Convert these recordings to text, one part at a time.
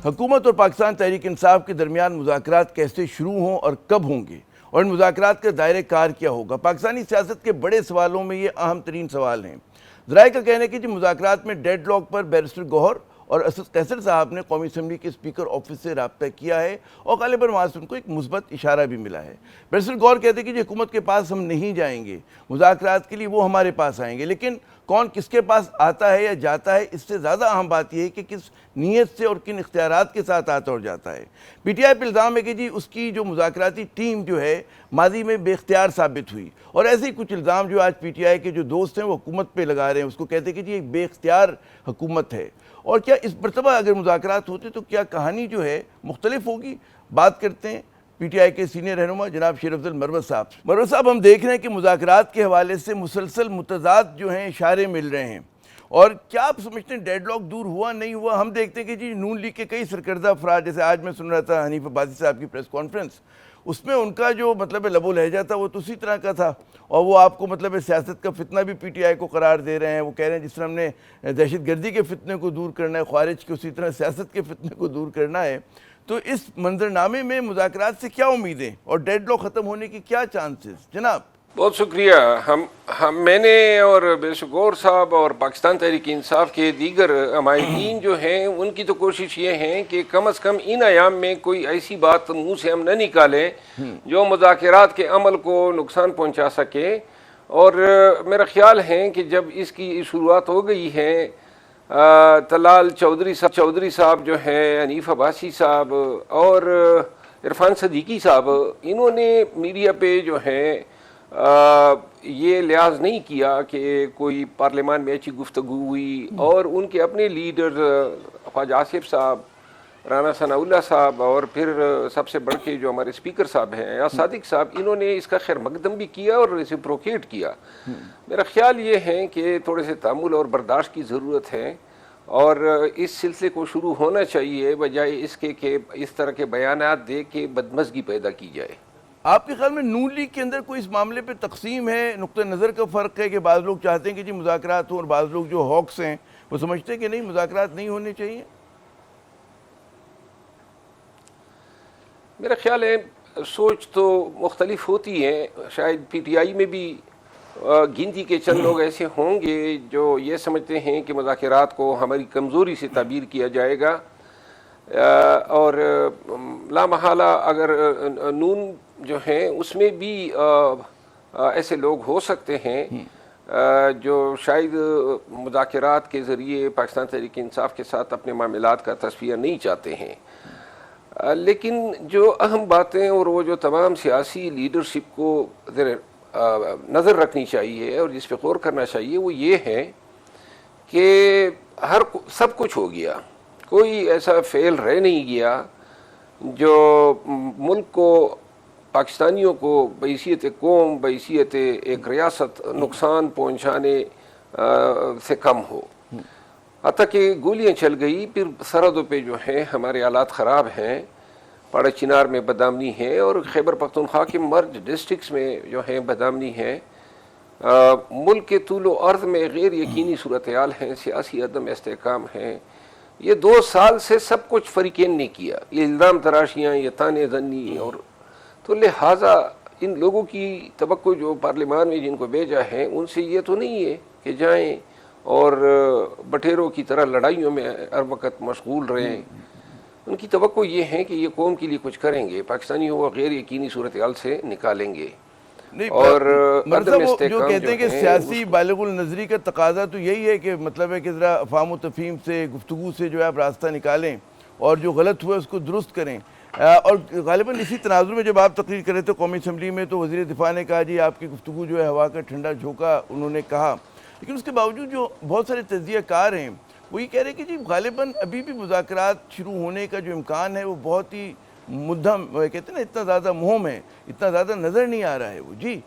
حکومت اور پاکستان تحریک انصاف کے درمیان مذاکرات کیسے شروع ہوں اور کب ہوں گے، اور ان مذاکرات کا دائرہ کار کیا ہوگا؟ پاکستانی سیاست کے بڑے سوالوں میں یہ اہم ترین سوال ہیں۔ ذرائع کا کہنا ہے کہ مذاکرات میں ڈیڈ لاک پر بیرسٹر گوہر اور اسد قیصر صاحب نے قومی اسمبلی کے اسپیکر آفس سے رابطہ کیا ہے، اور غالباً وہاں سے ان کو ایک مثبت اشارہ بھی ملا ہے۔ بیرسٹر گوہر کہتے ہیں کہ حکومت کے پاس ہم نہیں جائیں گے، مذاکرات کے لیے وہ ہمارے پاس آئیں گے، لیکن کون کس کے پاس آتا ہے یا جاتا ہے، اس سے زیادہ اہم بات یہ ہے کہ کس نیت سے اور کن اختیارات کے ساتھ آتا اور جاتا ہے۔ پی ٹی آئی پہ الزام ہے کہ اس کی جو مذاکراتی ٹیم جو ہے ماضی میں بے اختیار ثابت ہوئی، اور ایسے ہی کچھ الزام جو آج پی ٹی آئی کے جو دوست ہیں وہ حکومت پہ لگا رہے ہیں، اس کو کہتے ہیں کہ ایک بے اختیار حکومت ہے۔ اور کیا اس مرتبہ اگر مذاکرات ہوتے تو کیا کہانی جو ہے مختلف ہوگی؟ بات کرتے ہیں پی ٹی آئی کے سینئر رہنما جناب شیر افضل مروت صاحب۔ مروت صاحب، ہم دیکھ رہے ہیں کہ مذاکرات کے حوالے سے مسلسل متضاد جو ہیں اشارے مل رہے ہیں، اور کیا آپ سمجھتے ہیں ڈیڈ لاک دور ہوا نہیں ہوا؟ ہم دیکھتے ہیں کہ نون لیگ کے کئی سرکردہ افراد، جیسے آج میں سن رہا تھا حنیف عباسی صاحب کی پریس کانفرنس، اس میں ان کا جو لب و لہجہ تھا وہ تو اسی طرح کا تھا، اور وہ آپ کو سیاست کا فتنہ بھی پی ٹی آئی کو قرار دے رہے ہیں۔ وہ کہہ رہے ہیں جس طرح ہم نے دہشت گردی کے فتنے کو دور کرنا ہے خوارج کے، اسی طرح سیاست کے فتنے کو دور کرنا ہے۔ تو اس منظرنامے میں مذاکرات سے کیا امیدیں اور ڈیڈ لاک ختم ہونے کی کیا چانسز؟ جناب بہت شکریہ۔ میں نے اور بیرسٹر گوہر صاحب اور پاکستان تحریک انصاف کے دیگر عمائدین جو ہیں ان کی تو کوشش یہ ہے کہ کم از کم ان ایام میں کوئی ایسی بات منہ سے ہم نہ نکالیں جو مذاکرات کے عمل کو نقصان پہنچا سکے۔ اور میرا خیال ہے کہ جب اس کی شروعات ہو گئی ہے، طلال چودھری صاحب جو ہیں، حنیف عباسی صاحب اور عرفان صدیقی صاحب، انہوں نے میڈیا پہ جو ہے یہ لحاظ نہیں کیا کہ کوئی پارلیمان میں اچھی گفتگو ہوئی، اور ان کے اپنے لیڈر خواجہ آصف صاحب، رانا ثناء اللہ صاحب، اور پھر سب سے بڑھ کے جو ہمارے اسپیکر صاحب ہیں یا صادق صاحب، انہوں نے اس کا خیر مقدم بھی کیا اور ریسیپروکیٹ کیا۔ میرا خیال یہ ہے کہ تھوڑے سے تحمل اور برداشت کی ضرورت ہے، اور اس سلسلے کو شروع ہونا چاہیے بجائے اس کے کہ اس طرح کے بیانات دے کے بدمزگی پیدا کی جائے۔ آپ کے خیال میں نون لیگ کے اندر کوئی اس معاملے پہ تقسیم ہے؟ نقطہ نظر کا فرق ہے کہ بعض لوگ چاہتے ہیں کہ مذاکرات ہوں، اور بعض لوگ جو ہاکس ہیں وہ سمجھتے ہیں کہ نہیں، مذاکرات نہیں ہونے چاہیے؟ میرا خیال ہے سوچ تو مختلف ہوتی ہے۔ شاید پی ٹی آئی میں بھی گنتی کے چند لوگ ایسے ہوں گے جو یہ سمجھتے ہیں کہ مذاکرات کو ہماری کمزوری سے تعبیر کیا جائے گا، اور لامحالہ اگر نون جو ہیں اس میں بھی ایسے لوگ ہو سکتے ہیں جو شاید مذاکرات کے ذریعے پاکستان تحریک انصاف کے ساتھ اپنے معاملات کا تصفیہ نہیں چاہتے ہیں۔ لیکن جو اہم باتیں اور وہ جو تمام سیاسی لیڈرشپ کو نظر رکھنی چاہیے اور جس پہ غور کرنا چاہیے وہ یہ ہے کہ سب کچھ ہو گیا، کوئی ایسا فعل رہ نہیں گیا جو ملک کو، پاکستانیوں کو بحیثیت قوم، بحیثیت ایک ریاست نقصان پہنچانے سے کم ہو۔ حتیٰ کہ گولیاں چل گئی، پھر سرحدوں پہ جو ہیں ہمارے حالات خراب ہیں، پاڑا چنار میں بدامنی ہے، اور خیبر پختونخوا کے مرج ڈسٹرکٹس میں جو ہیں بدامنی ہے، ملک کے طول و عرض میں غیر یقینی صورتحال ہیں، سیاسی عدم استحکام ہیں۔ یہ 2 سال سے سب کچھ فریقین نے کیا، یہ الزام تراشیاں، یہ طعنے زنی، اور تو لہٰذا ان لوگوں کی توقع جو پارلیمان میں جن کو بھیجا ہے ان سے یہ تو نہیں ہے کہ جائیں اور بٹیروں کی طرح لڑائیوں میں ہر وقت مشغول رہیں۔ ان کی توقع یہ ہے کہ یہ قوم کے لیے کچھ کریں گے، پاکستانیوں کو غیر یقینی صورتحال سے نکالیں گے۔ اور جو کہتے ہیں کہ سیاسی بالغ النظری کا تقاضا تو یہی ہے کہ ہے کہ ذرا افہام و تفہیم سے، گفتگو سے جو ہے آپ راستہ نکالیں، اور جو غلط ہوا اس کو درست کریں۔ اور غالباً اسی تناظر میں جب آپ تقریر کر رہے تھے قومی اسمبلی میں، تو وزیر دفاع نے کہا جی آپ کی گفتگو جو ہے ہوا کا ٹھنڈا جھونکا، انہوں نے کہا، لیکن اس کے باوجود جو بہت سارے تجزیہ کار ہیں وہ یہ کہہ رہے ہیں کہ غالباً ابھی بھی مذاکرات شروع ہونے کا جو امکان ہے وہ بہت ہی مدھم، کہتے ہیں نا، اتنا زیادہ مہم ہے، اتنا زیادہ نظر نہیں آ رہا ہے وہ۔ جی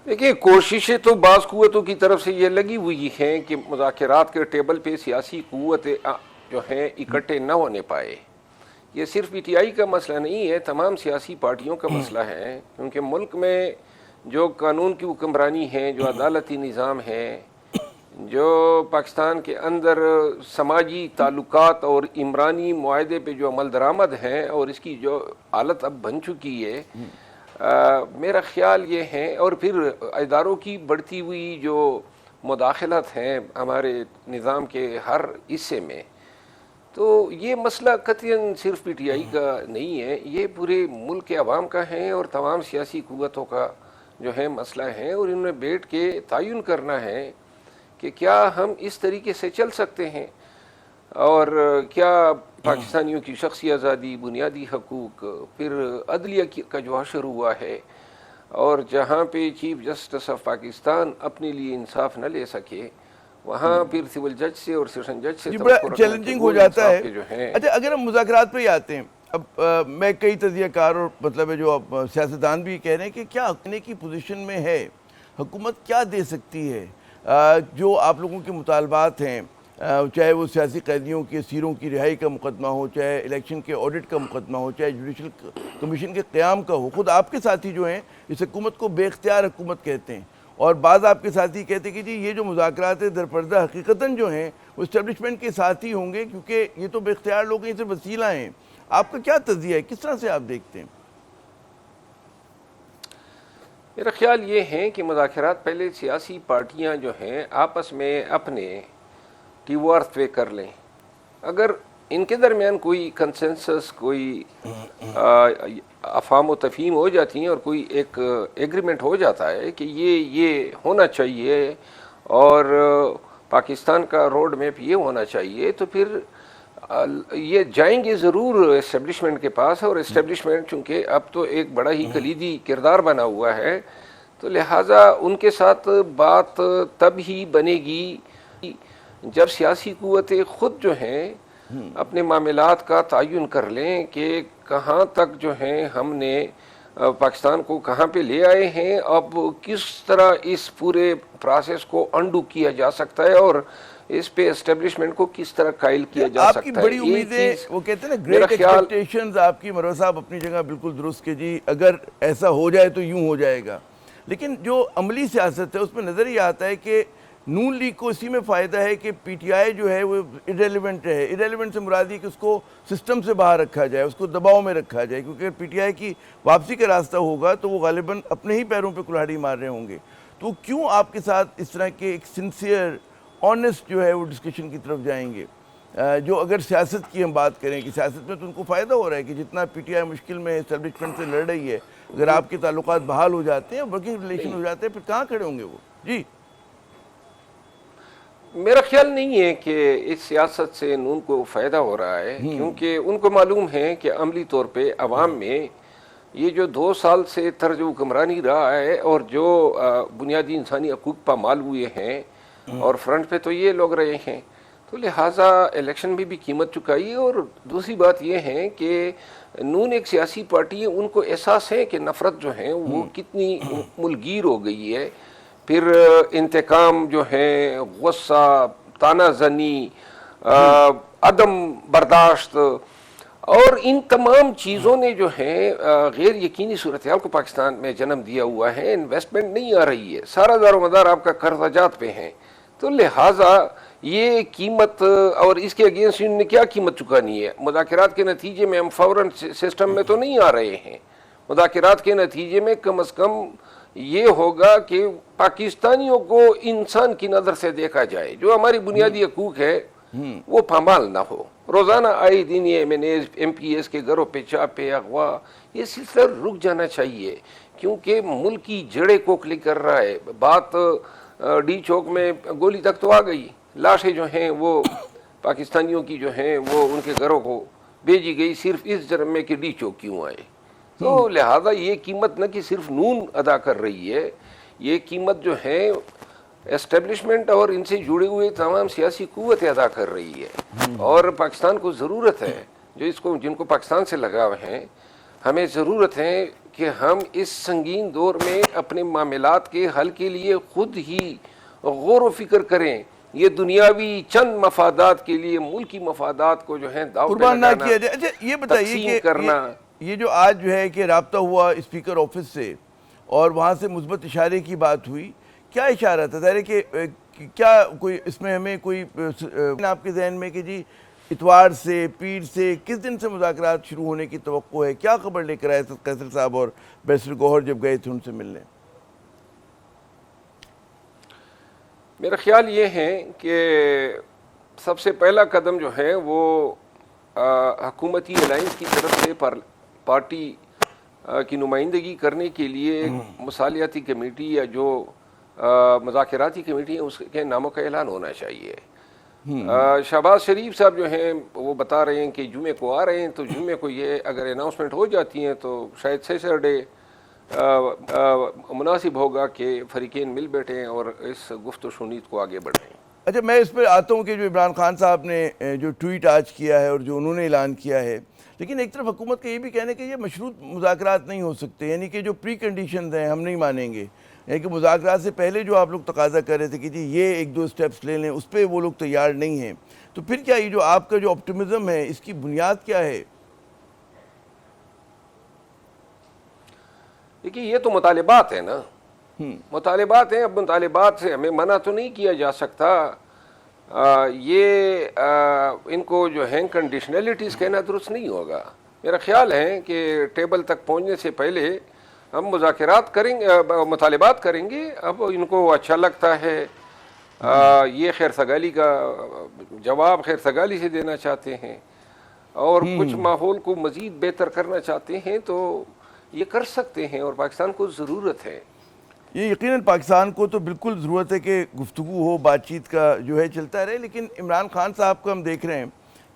دیکھیے، کوششیں تو بعض قوتوں کی طرف سے یہ لگی ہوئی ہیں کہ مذاکرات کے ٹیبل پہ سیاسی قوتیں جو ہیں اکٹھے نہ ہونے پائے۔ یہ صرف پی ٹی آئی کا مسئلہ نہیں ہے، تمام سیاسی پارٹیوں کا مسئلہ ہے، کیونکہ ملک میں جو قانون کی حکمرانی ہے، جو عدالتی نظام ہے، جو پاکستان کے اندر سماجی تعلقات اور عمرانی معاہدے پہ جو عمل درآمد ہیں اور اس کی جو حالت اب بن چکی ہے، میرا خیال یہ ہے، اور پھر اداروں کی بڑھتی ہوئی جو مداخلت ہیں ہمارے نظام کے ہر حصے میں، تو یہ مسئلہ قطعاً صرف پی ٹی آئی کا نہیں ہے، یہ پورے ملک کے عوام کا ہے اور تمام سیاسی قوتوں کا جو ہے مسئلہ ہے، اور انہوں نے بیٹھ کے تعین کرنا ہے کہ کیا ہم اس طریقے سے چل سکتے ہیں، اور کیا پاکستانیوں کی شخصی آزادی، بنیادی حقوق، پھر عدلیہ کا جو حشر ہوا ہے، اور جہاں پہ چیف جسٹس آف پاکستان اپنے لیے انصاف نہ لے سکے، وہاں پھر سول جج سے اور سیشن جج سے بڑا توقع رکھنا چیلنجنگ کہ ہو وہ جاتا انصاف ہے. کے جو ہیں. اچھا، اگر ہم مذاکرات پہ ہی آتے ہیں، اب میں کئی تجزیہ کار اور مطلب ہے جو اب سیاستدان بھی کہہ رہے ہیں کہ کیا کرنے کی پوزیشن میں ہے حکومت، کیا دے سکتی ہے، جو آپ لوگوں کے مطالبات ہیں، چاہے وہ سیاسی قیدیوں کے اسیروں کی رہائی کا مقدمہ ہو، چاہے الیکشن کے آڈٹ کا مقدمہ ہو، چاہے جوڈیشل کمیشن کے قیام کا ہو. خود آپ کے ساتھی جو ہیں اس حکومت کو بے اختیار حکومت کہتے ہیں، اور بعض آپ کے ساتھی کہتے ہیں کہ جی یہ جو مذاکرات در پردہ حقیقتاً جو ہیں وہ اسٹیبلشمنٹ کے ساتھ ہی ہوں گے، کیونکہ یہ تو بے اختیار لوگ ہیں، یہ صرف وسیلہ ہیں. آپ کا کیا تجزیہ ہے، کس طرح سے آپ دیکھتے ہیں؟ میرا خیال یہ ہے کہ مذاکرات پہلے سیاسی پارٹیاں جو ہیں آپس میں اپنے ٹیو ارتھ پہ کر لیں. اگر ان کے درمیان کوئی کنسنسس، کوئی افہام و تفہیم ہو جاتی ہیں اور کوئی ایک ایگریمنٹ ہو جاتا ہے کہ یہ ہونا چاہیے اور پاکستان کا روڈ میپ یہ ہونا چاہیے، تو پھر یہ جائیں گے ضرور اسٹیبلشمنٹ کے پاس. اور اسٹیبلشمنٹ چونکہ اب تو ایک بڑا ہی کلیدی کردار بنا ہوا ہے، تو لہٰذا ان کے ساتھ بات تب ہی بنے گی جب سیاسی قوتیں خود جو ہیں اپنے معاملات کا تعین کر لیں کہ کہاں تک جو ہیں ہم نے پاکستان کو کہاں پہ لے آئے ہیں، اب کس طرح اس پورے پروسیس کو انڈو کیا جا سکتا ہے، اور اس پہ اسٹیبلشمنٹ کو کس طرح قائل کیا جا سکتا ہے. آپ کی بڑی امیدیں، وہ کہتے ہیں نا گریٹ ایکسپیکٹیشنز، آپ کی مروہ صاحب اپنی جگہ بالکل درست کہ جی اگر ایسا ہو جائے تو یوں ہو جائے گا، لیکن جو عملی سیاست ہے اس میں نظر یہ آتا ہے کہ نون لیگ کو اسی میں فائدہ ہے کہ پی ٹی آئی جو ہے وہ ایرریلیونٹ ہے. ایرریلیونٹ سے مراد یہ کہ اس کو سسٹم سے باہر رکھا جائے، اس کو دباؤ میں رکھا جائے، کیونکہ پی ٹی آئی کی واپسی کا راستہ ہوگا تو وہ غالباً اپنے ہی پیروں پہ کلہاڑی مار رہے ہوں گے. تو کیوں آپ کے ساتھ اس طرح کے ایک سنسیئر آنیسٹ جو ہے وہ ڈسکشن کی طرف جائیں گے، جو اگر سیاست کی ہم بات کریں کہ سیاست میں تو ان کو فائدہ ہو رہا ہے کہ جتنا پی ٹی آئی مشکل میں اسٹیبلشمنٹ سے لڑ رہی ہے، اگر آپ کے تعلقات بحال ہو جاتے ہیں، ورکنگ ریلیشن ہو جاتے ہیں، پھر کہاں کھڑے ہوں گے وہ؟ جی میرا خیال نہیں ہے کہ اس سیاست سے نون کو فائدہ ہو رہا ہے، کیونکہ ان کو معلوم ہے کہ عملی طور پہ عوام میں یہ جو 2 سال سے طرز حکمرانی رہا ہے اور جو بنیادی انسانی حقوق پامال ہوئے ہیں، اور فرنٹ پہ تو یہ لوگ رہے ہیں، تو لہٰذا الیکشن میں بھی قیمت چکائی. اور دوسری بات یہ ہے کہ نون ایک سیاسی پارٹی ہے، ان کو احساس ہے کہ نفرت جو ہے وہ کتنی ملگیر ہو گئی ہے. پھر انتقام جو ہے، غصہ، تانا زنی، عدم برداشت، اور ان تمام چیزوں نے جو ہے غیر یقینی صورتحال کو پاکستان میں جنم دیا ہوا ہے. انویسٹمنٹ نہیں آ رہی ہے، سارا دار و مدار آپ کا قرضہ جات پہ ہیں، تو لہٰذا یہ قیمت، اور اس کے اگینسٹ ان نے کیا قیمت چکانی ہے. مذاکرات کے نتیجے میں ہم فوراً سسٹم میں تو نہیں آ رہے ہیں. مذاکرات کے نتیجے میں کم از کم یہ ہوگا کہ پاکستانیوں کو انسان کی نظر سے دیکھا جائے، جو ہماری بنیادی حقوق ہے وہ پامال نہ ہو. روزانہ آئے دن یہ ایم پی ایس کے گھروں پہ چاپے، اغوا، یہ سلسلہ رک جانا چاہیے، کیونکہ ملک کی جڑیں کوکھلی کر رہا ہے. بات ڈی چوک میں گولی تک تو آ گئی، لاشیں جو ہیں وہ پاکستانیوں کی جو ہیں وہ ان کے گھروں کو بھیجی گئی صرف اس جرم میں کہ ڈی چوک کیوں آئے. تو لہذا یہ قیمت نہ کہ صرف نون ادا کر رہی ہے، یہ قیمت جو ہے اسٹیبلشمنٹ اور ان سے جڑے ہوئے تمام سیاسی قوتیں ادا کر رہی ہے. اور پاکستان کو ضرورت ہے، جن کو پاکستان سے لگاؤ ہیں، ہمیں ضرورت ہے کہ ہم اس سنگین دور میں اپنے معاملات کے حل کے لیے خود ہی غور و فکر کریں. یہ دنیاوی چند مفادات کے لیے ملکی مفادات کو جو ہے داؤ پہ قربان نہ لگانا، کیا جائے. اچھا یہ بتائیے کہ یہ جو آج جو ہے کہ رابطہ ہوا اسپیکر آفس سے اور وہاں سے مثبت اشارے کی بات ہوئی، کیا اشارہ تھا؟ ظاہر ہے کہ کیا کوئی اس میں ہمیں کوئی آپ کے ذہن میں کہ جی اتوار سے پیر سے کس دن سے مذاکرات شروع ہونے کی توقع ہے؟ کیا خبر لے کر آئے قیصر صاحب اور بیرسٹر گوہر جب گئے تھے ان سے ملنے؟ میرا خیال یہ ہے کہ سب سے پہلا قدم جو ہے وہ حکومتی الائنس کی طرف سے پارٹی کی نمائندگی کرنے کے لیے ایک مصالحتی کمیٹی یا جو مذاکراتی کمیٹی ہے اس کے ناموں کا اعلان ہونا چاہیے. شہباز شریف صاحب جو ہیں وہ بتا رہے ہیں کہ جمعے کو آ رہے ہیں, تو جمعے کو یہ اگر اناؤنسمنٹ ہو جاتی ہیں تو شاید سیٹرڈے مناسب ہوگا کہ فریقین مل بیٹھیں اور اس گفت و شنید کو آگے بڑھائیں. اچھا, میں اس پہ آتا ہوں کہ جو عمران خان صاحب نے جو ٹویٹ آج کیا ہے اور جو انہوں نے اعلان کیا ہے, لیکن ایک طرف حکومت کا یہ بھی کہنا ہے کہ یہ مشروط مذاکرات نہیں ہو سکتے, یعنی کہ جو پری کنڈیشنز ہیں ہم نہیں مانیں گے, یعنی کہ مذاکرات سے پہلے جو آپ لوگ تقاضا کر رہے تھے کہ جی یہ ایک دو سٹیپس لے لیں, اس پہ وہ لوگ تیار نہیں ہیں. تو پھر کیا یہ جو آپ کا جو آپٹیمزم ہے اس کی بنیاد کیا ہے؟ دیکھیے یہ تو مطالبات ہیں نا, مطالبات ہیں. اب مطالبات سے ہمیں منع تو نہیں کیا جا سکتا. یہ ان کو جو ہیں کنڈیشنلٹیز کہنا درست نہیں ہوگا. میرا خیال ہے کہ ٹیبل تک پہنچنے سے پہلے ہم مذاکرات کریں گے, مطالبات کریں گے. اب ان کو اچھا لگتا ہے, یہ خیر سگالی کا جواب خیر سگالی سے دینا چاہتے ہیں اور کچھ ماحول کو مزید بہتر کرنا چاہتے ہیں تو یہ کر سکتے ہیں, اور پاکستان کو ضرورت ہے. یہ یقیناً پاکستان کو تو بالکل ضرورت ہے کہ گفتگو ہو, بات چیت کا جو ہے چلتا رہے. لیکن عمران خان صاحب کو ہم دیکھ رہے ہیں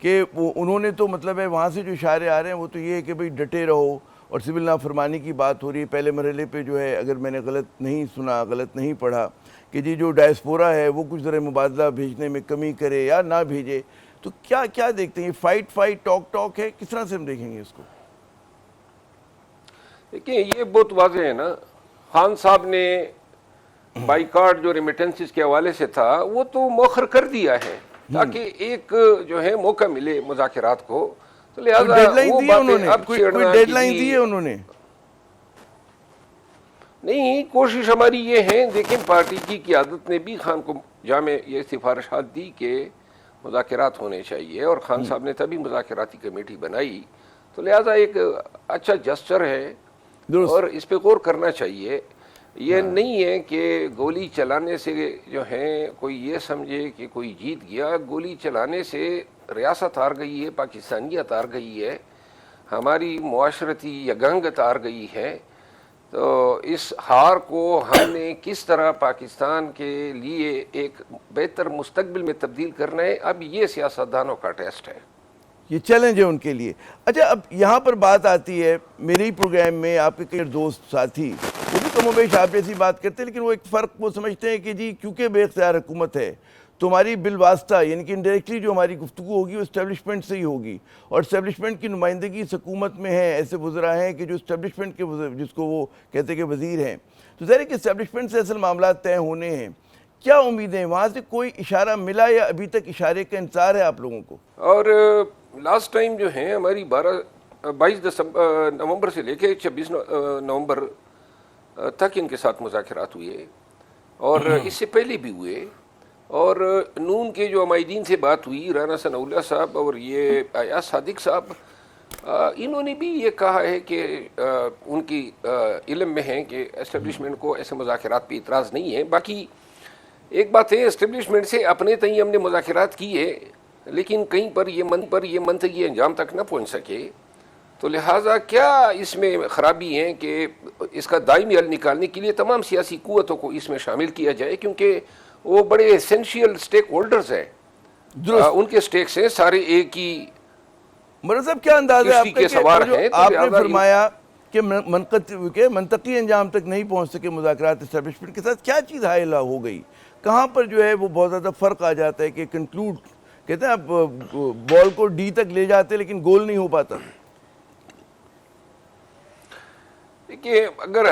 کہ انہوں نے تو مطلب ہے وہاں سے جو اشارے آ رہے ہیں وہ تو یہ ہے کہ بھئی ڈٹے رہو, اور سول نافرمانی کی بات ہو رہی ہے. پہلے مرحلے پہ جو ہے اگر میں نے غلط نہیں سنا, غلط نہیں پڑھا, کہ جی جو ڈائسپورا ہے وہ کچھ ذرا مبادلہ بھیجنے میں کمی کرے یا نہ بھیجے. تو کیا دیکھتے ہیں, فائٹ ٹاک ہے, کس طرح سے ہم دیکھیں گے اس کو؟ دیکھیں یہ بہت واضح ہے نا, خان صاحب نے بائیکاٹ جو ریمیٹنسز کے حوالے سے تھا وہ تو مؤخر کر دیا ہے تاکہ ایک جو ہے موقع ملے مذاکرات کو. تو لہٰذا وہ باتیں اب کوئی ڈیڈ لائن دی ہے انہوں نے نہیں. کوشش ہماری یہ ہے, دیکھیں پارٹی کی قیادت نے بھی خان کو جامع یہ سفارشات دی کہ مذاکرات ہونے چاہیے, اور خان صاحب نے تبھی مذاکراتی کمیٹی بنائی. تو لہٰذا ایک اچھا جسچر ہے اور اس پہ غور کرنا چاہیے. یہ نہیں ہے کہ گولی چلانے سے جو ہے کوئی یہ سمجھے کہ کوئی جیت گیا. گولی چلانے سے ریاست ہار گئی ہے, پاکستانیت ہار گئی ہے, ہماری معاشرتی یگانگت ہار گئی ہے. تو اس ہار کو ہم نے کس طرح پاکستان کے لیے ایک بہتر مستقبل میں تبدیل کرنا ہے, اب یہ سیاستدانوں کا ٹیسٹ ہے, یہ چیلنج ہے ان کے لیے. اچھا, اب یہاں پر بات آتی ہے, میرے ہی پروگرام میں آپ کے کئی دوست ساتھی وہ بھی کم و بیش آپ جیسی بات کرتے ہیں, لیکن وہ ایک فرق وہ سمجھتے ہیں کہ جی کیونکہ بے اختیار حکومت ہے تو ہماری بالواسطہ یعنی کہ انڈائریکٹلی جو ہماری گفتگو ہوگی وہ اسٹیبلشمنٹ سے ہی ہوگی, اور اسٹیبلشمنٹ کی نمائندگی اس حکومت میں ہے. ایسے وزراء ہیں کہ جو اسٹیبلشمنٹ کے جس کو وہ کہتے ہیں کہ وزیر ہیں, تو ظاہر ہے کہ اسٹیبلشمنٹ سے اصل معاملات طے ہونے ہیں. کیا امیدیں وہاں سے کوئی اشارہ ملا یا ابھی تک اشارے کا انتظار ہے آپ لوگوں کو؟ اور لاسٹ ٹائم جو ہیں ہماری 22 نومبر سے لے کے 26 نومبر تک ان کے ساتھ مذاکرات ہوئے, اور اس سے پہلے بھی ہوئے. اور نون کے جو عمائدین سے بات ہوئی, رانا ثناء اللہ صاحب اور یہ ایاز صادق صاحب, انہوں نے بھی یہ کہا ہے کہ ان کی علم میں ہے کہ اسٹیبلشمنٹ کو ایسے مذاکرات پہ اعتراض نہیں ہے. باقی ایک بات ہے, اسٹیبلشمنٹ سے اپنے تئیں ہم نے مذاکرات کیے لیکن کہیں پر یہ منطقی انجام تک نہ پہنچ سکے. تو لہٰذا کیا اس میں خرابی ہیں کہ اس کا دائمی حل نکالنے کے لیے تمام سیاسی قوتوں کو اس میں شامل کیا جائے, کیونکہ وہ بڑے اسینشیل سٹیک ہولڈرز ہیں, ان کے سٹیکس ہیں سارے ایک ہی صاحب. کیا انداز ہے آپ کا کہ آپ نے فرمایا کہ منطقی انجام تک نہیں پہنچ سکے مذاکرات اسٹیبلشمنٹ کے ساتھ, کیا چیز حائل ہو گئی, کہاں پر جو ہے وہ بہت زیادہ فرق آ جاتا ہے کہ کنکلوڈ کہتے ہیں آپ بال کو ڈی تک لے جاتے لیکن گول نہیں ہو پاتا؟ دیکھیے اگر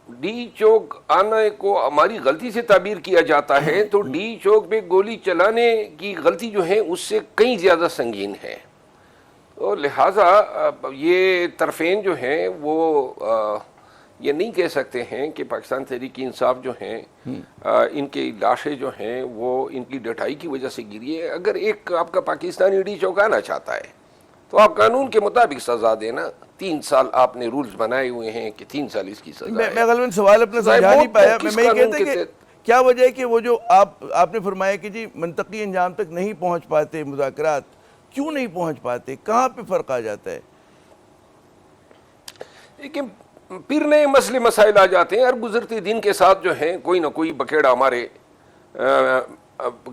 ڈی چوک آنے کو ہماری غلطی سے تعبیر کیا جاتا ہے تو ڈی چوک پہ گولی چلانے کی غلطی جو ہے اس سے کہیں زیادہ سنگین ہے. اور لہٰذا یہ طرفین جو ہیں وہ یہ نہیں کہہ سکتے ہیں کہ پاکستان تحریک انصاف جو ہیں ان کی لاشیں جو ہیں وہ ان کی ڈٹائی کی وجہ سے گری ہے. اگر ایک آپ کا پاکستانی ایڈی چوکانا چاہتا ہے تو آپ قانون کے مطابق سزا دینا. 3 سال آپ نے رولز بنائے ہوئے ہیں کہ 3 سال اس کی سزا ہے. میں غالباً سوال اپنا سمجھا نہیں پایا. میں یہ کہتا کہ کیا وجہ ہے کہ وہ جو آپ نے فرمایا کہ جی منطقی انجام تک نہیں پہنچ پاتے مذاکرات, کیوں نہیں پہنچ پاتے, کہاں پہ فرق آ جاتا ہے؟ لیکن پھر نئے مسئلے مسائل آ جاتے ہیں. ہر گزرتے دن کے ساتھ جو ہیں کوئی نہ کوئی بکیڑا ہمارے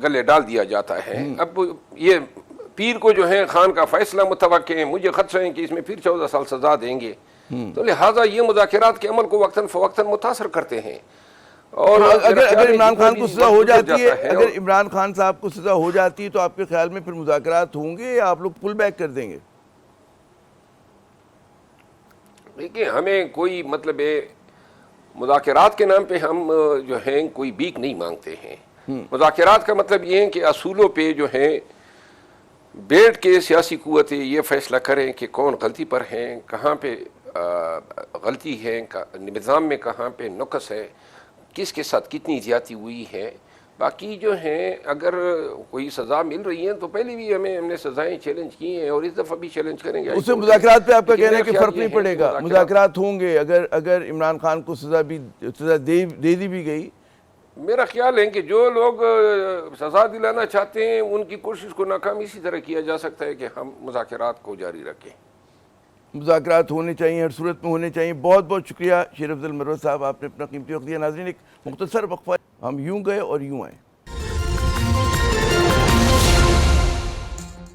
گلے ڈال دیا جاتا ہے. اب یہ پیر کو جو ہے خان کا فیصلہ متوقع ہے, مجھے خدشہ ہے کہ اس میں پھر 14 سال سزا دیں گے, تو لہٰذا یہ مذاکرات کے عمل کو وقتاً فوقتاً متاثر کرتے ہیں. اور اگر عمران خان کو سزا ہو جاتی ہے, اگر عمران خان صاحب کو سزا ہو جاتی ہے تو آپ کے خیال میں پھر مذاکرات ہوں گے یا آپ لوگ پل بیک کر دیں گے؟ دیکھیں, ہمیں کوئی مطلب ہے مذاکرات کے نام پہ ہم جو ہیں کوئی بیک نہیں مانگتے ہیں. مذاکرات کا مطلب یہ ہے کہ اصولوں پہ جو ہیں بیٹھ کے سیاسی قوتیں یہ فیصلہ کریں کہ کون غلطی پر ہیں, کہاں پہ غلطی ہے, نظام میں کہاں پہ نقص ہے, کس کے ساتھ کتنی زیادتی ہوئی ہے. باقی جو ہیں اگر کوئی سزا مل رہی ہے تو پہلے بھی ہم نے سزائیں چیلنج کی ہیں اور اس دفعہ بھی چیلنج کریں گے. اس سے مذاکرات پہ آپ کا کہنا ہے کہ فرق نہیں پڑے گا, مذاکرات ہوں گے اگر عمران خان کو سزا دے دی بھی گئی؟ میرا خیال ہے کہ جو لوگ سزا دلانا چاہتے ہیں ان کی کوشش کو ناکام اسی طرح کیا جا سکتا ہے کہ ہم مذاکرات کو جاری رکھیں. مذاکرات ہونے چاہیے, ہر صورت میں ہونے چاہیے. بہت بہت شکریہ شیر افضل مروت صاحب, آپ نے اپنا قیمتی وقت دیا. ناظرین, ایک مختصر وقفہ, ہم یوں گئے اور یوں آئے.